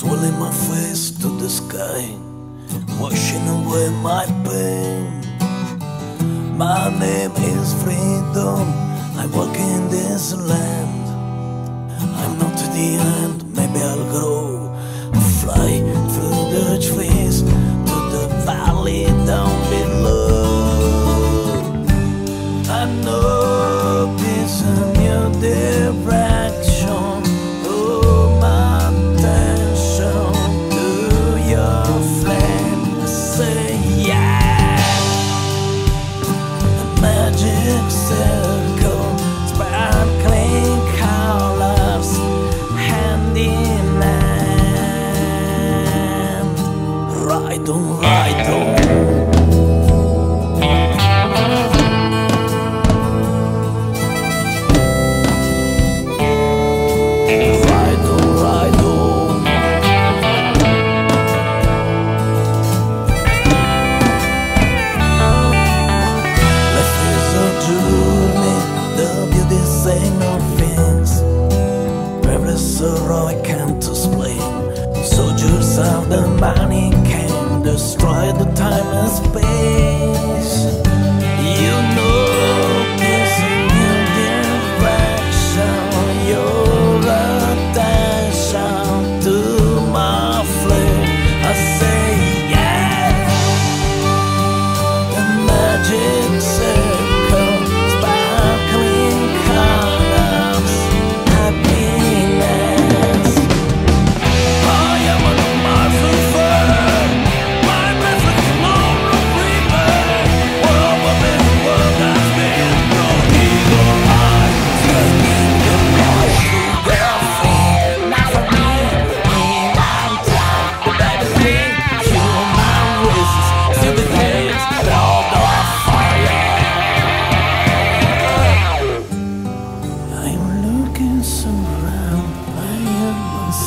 swelling my face to the sky, washing away my pain. My name is freedom, I walk in this land. I'm not to the end, maybe I'll grow, fly through the trees to the valley down below. I know it's a new direction. Oh, my attention to your flame. Say yeah. A magic circle, sparkling colors, hand in hand. Ride on, ride on. Sorrow I can't explain. Soldiers of the money can destroy the time and space. You know this new direction, your attention to my flame. I say yeah. The magic circle, sparkling colors, happiness.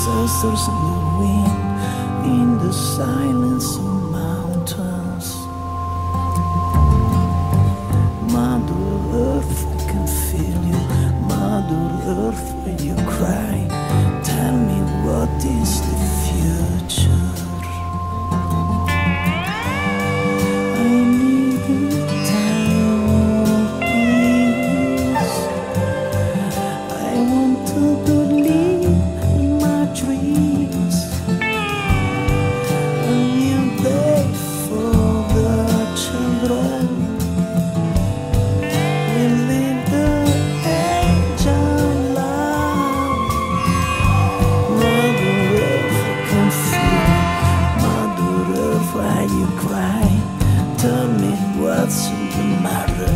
Ancestors in the wind, in the silence of mountains. Mother Earth, I can feel you. Mother Earth, when you cry, tell me what is the future. I need you, time, peace. I want to believe dreams. A new day for the children. We live the age of love. Mother Earth, I can feel. Mother Earth, why you cry? Tell me what's the matter.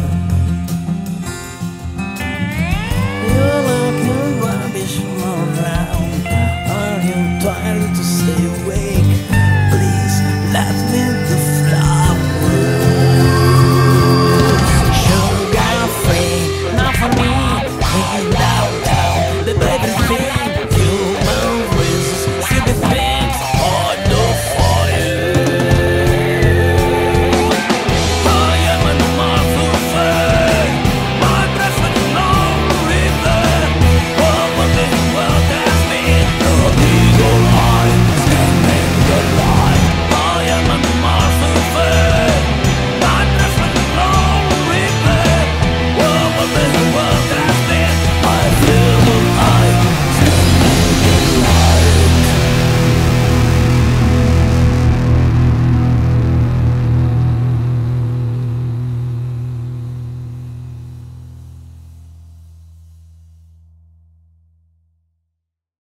You're like a rubbish around. Are you trying to stay